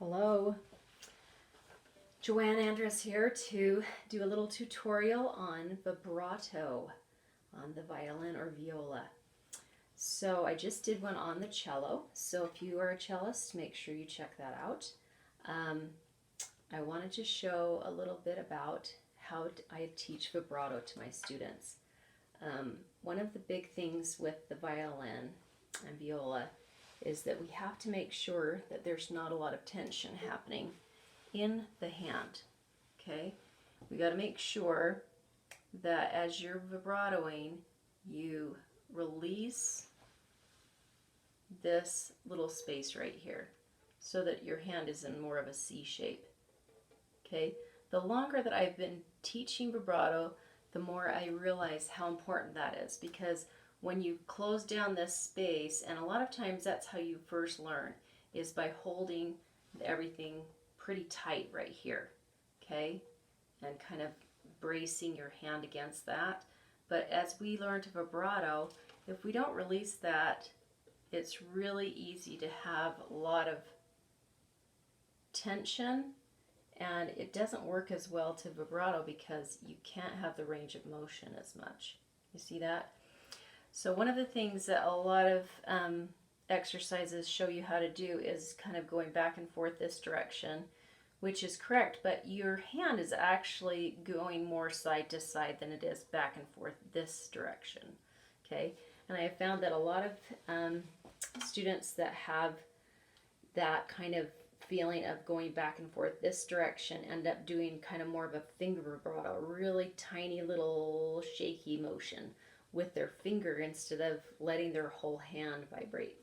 Hello, Joanne Andress here to do a little tutorial on vibrato on the violin or viola. So I just did one on the cello, so if you are a cellist, make sure you check that out. I wanted to show a little bit about how I teach vibrato to my students. One of the big things with the violin and viola is that we have to make sure that there's not a lot of tension happening in the hand. Okay, we got to make sure that as you're vibratoing, you release this little space right here so that your hand is in more of a C shape. Okay, the longer that I've been teaching vibrato, the more I realize how important that is, because when you close down this space, and a lot of times that's how you first learn, is by holding everything pretty tight right here, okay, and kind of bracing your hand against that. But as we learn to vibrato, if we don't release that, it's really easy to have a lot of tension, and it doesn't work as well to vibrato because you can't have the range of motion as much. You see that? So one of the things that a lot of exercises show you how to do is kind of going back and forth this direction, which is correct, but your hand is actually going more side to side than it is back and forth this direction. Okay, and I have found that a lot of students that have that kind of feeling of going back and forth this direction end up doing kind of more of a finger vibrato, really tiny little shaky motion with their finger instead of letting their whole hand vibrate.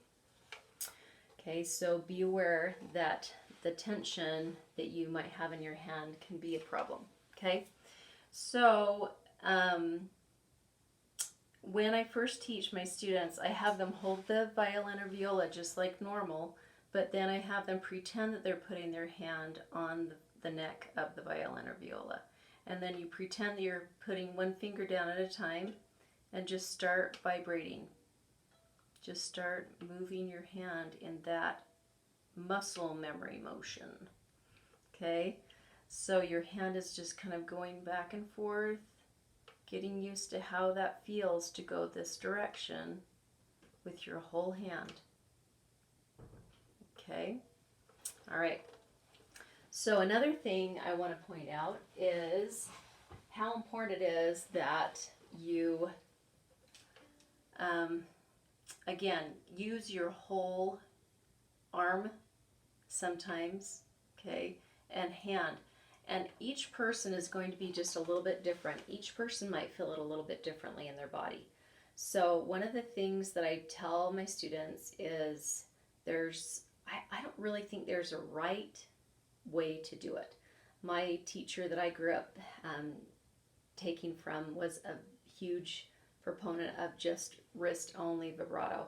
Okay, so be aware that the tension that you might have in your hand can be a problem. Okay, so when I first teach my students, I have them hold the violin or viola just like normal, but then I have them pretend that they're putting their hand on the neck of the violin or viola. And then you pretend that you're putting one finger down at a time and just start vibrating. Just start moving your hand in that muscle memory motion. Okay, so your hand is just kind of going back and forth, getting used to how that feels to go this direction with your whole hand. Okay, all right. So another thing I want to point out is how important it is that you again, use your whole arm sometimes, okay, and hand. And each person is going to be just a little bit different. Each person might feel it a little bit differently in their body. So one of the things that I tell my students is I don't really think there's a right way to do it. My teacher that I grew up taking from was a huge proponent of just wrist only vibrato,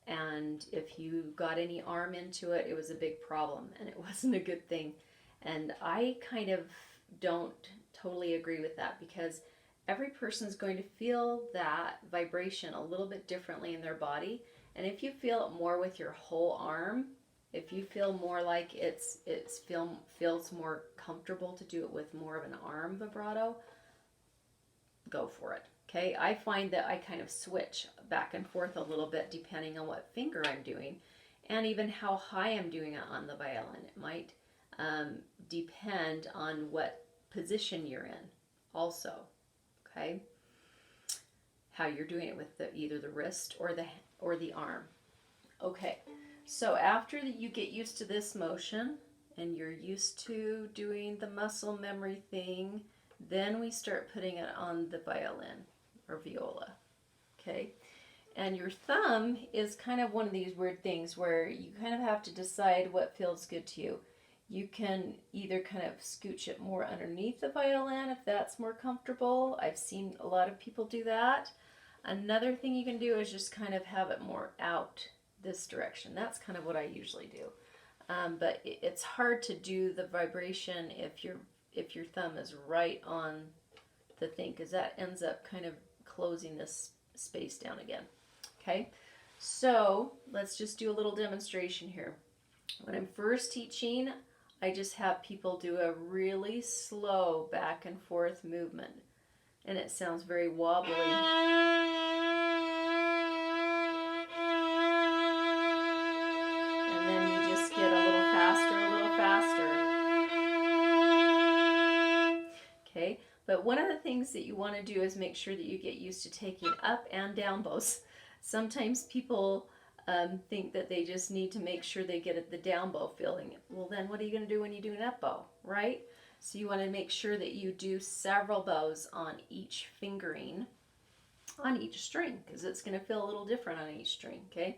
and if you got any arm into it, it was a big problem and it wasn't a good thing. And I kind of don't totally agree with that, because every person's going to feel that vibration a little bit differently in their body. And if you feel it more with your whole arm, if you feel more like feels more comfortable to do it with more of an arm vibrato, go for it. Okay, I find that I kind of switch back and forth a little bit depending on what finger I'm doing, and even how high I'm doing it on the violin. It might depend on what position you're in also. Okay, how you're doing it with either the wrist or the arm. Okay, so after you get used to this motion and you're used to doing the muscle memory thing, then we start putting it on the violin or viola. Okay, and your thumb is kind of one of these weird things where you kind of have to decide what feels good to you. You can either kind of scooch it more underneath the violin if that's more comfortable. I've seen a lot of people do that. Another thing you can do is just kind of have it more out this direction. That's kind of what I usually do. But it's hard to do the vibration if your thumb is right on the thing, because that ends up kind of closing this space down again. Okay, so let's just do a little demonstration here. When I'm first teaching, I just have people do a really slow back and forth movement, and it sounds very wobbly. And then you just get a little faster, a little faster. Okay, but one of the things that you want to do is make sure that you get used to taking up and down bows. Sometimes people think that they just need to make sure they get the down bow feeling. Well, then what are you going to do when you do an up bow, right? So you want to make sure that you do several bows on each fingering, on each string, because it's going to feel a little different on each string, okay?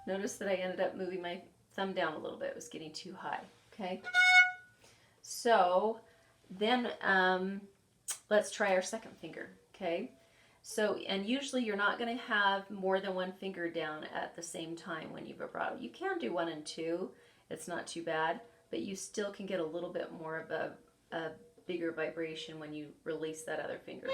Notice that I ended up moving my thumb down a little bit. It was getting too high, okay? So then let's try our second finger, okay? So, and usually you're not going to have more than one finger down at the same time when you vibrato. You can do 1 and 2. It's not too bad, but you still can get a little bit more of a bigger vibration when you release that other finger.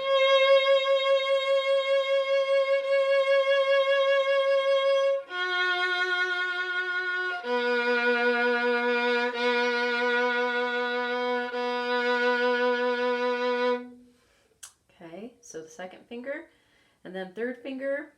Okay, so the second finger, and then third finger.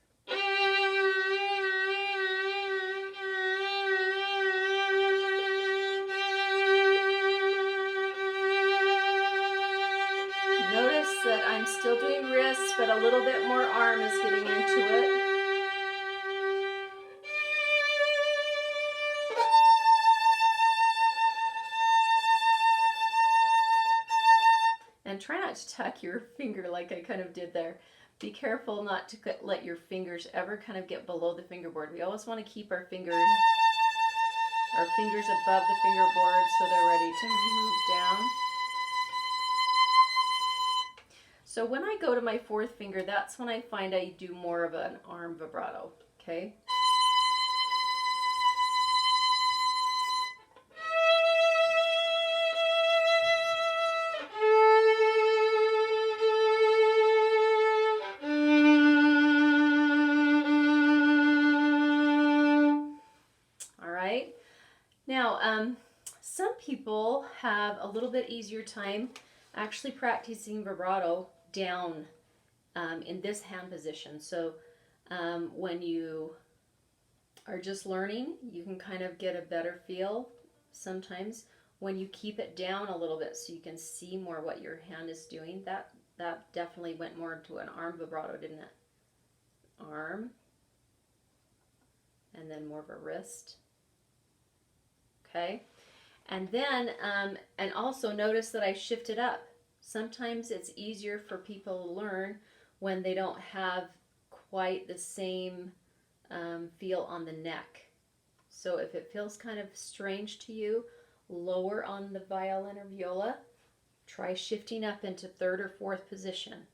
Notice that I'm still doing wrists, but a little bit more arm is getting into it. And try not to tuck your finger like I kind of did there. Be careful not to let your fingers ever kind of get below the fingerboard. We always want to keep our fingers above the fingerboard so they're ready to move down. So when I go to my fourth finger, that's when I find I do more of an arm vibrato, okay? All right. Now, some people have a little bit easier time actually practicing vibrato down in this hand position. So when you are just learning, you can kind of get a better feel sometimes when you keep it down a little bit so you can see more what your hand is doing. That definitely went more into an arm vibrato, didn't it? Arm, and then more of a wrist. Okay, and then and also notice that I shifted up. Sometimes it's easier for people to learn when they don't have quite the same feel on the neck. So if it feels kind of strange to you, lower on the violin or viola, try shifting up into third or fourth position.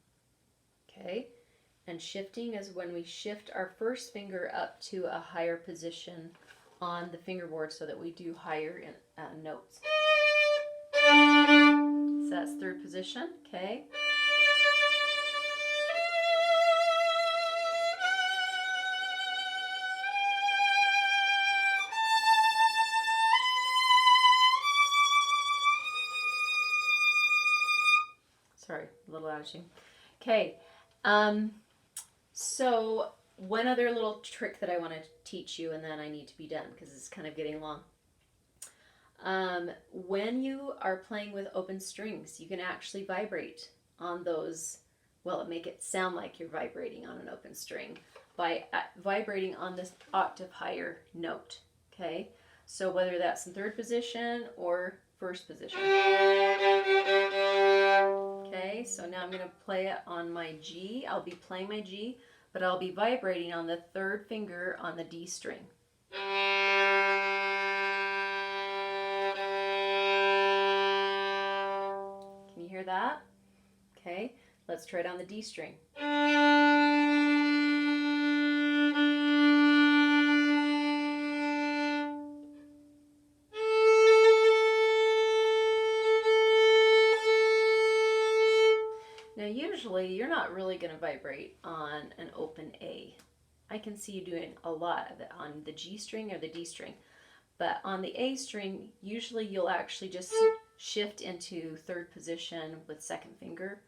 Okay, and shifting is when we shift our first finger up to a higher position on the fingerboard so that we do higher notes. So that's third position, okay? Sorry, a little out of tune. Okay, so one other little trick that I want to teach you, and then I need to be done because it's kind of getting long. When you are playing with open strings, you can actually vibrate on those. Well, make it sound like you're vibrating on an open string by vibrating on this octave higher note. Okay, so whether that's in third position or first position. Okay, so now I'm going to play it on my G. I'll be playing my G, but I'll be vibrating on the third finger on the D string. Can you hear that? Okay, let's try it on the D string. Now, usually you're not really going to vibrate on an open A. I can see you doing a lot of it on the G string or the D string. But on the A string, usually you'll actually just shift into third position with second finger.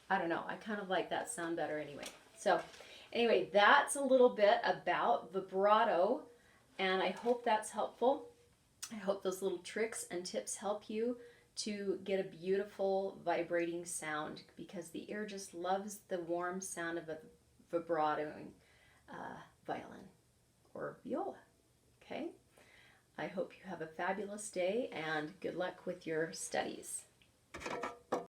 I don't know, I kind of like that sound better anyway. So anyway, that's a little bit about vibrato, and I hope that's helpful. I hope those little tricks and tips help you to get a beautiful vibrating sound, because the ear just loves the warm sound of a vibratoing violin or viola. Okay? I hope you have a fabulous day and good luck with your studies.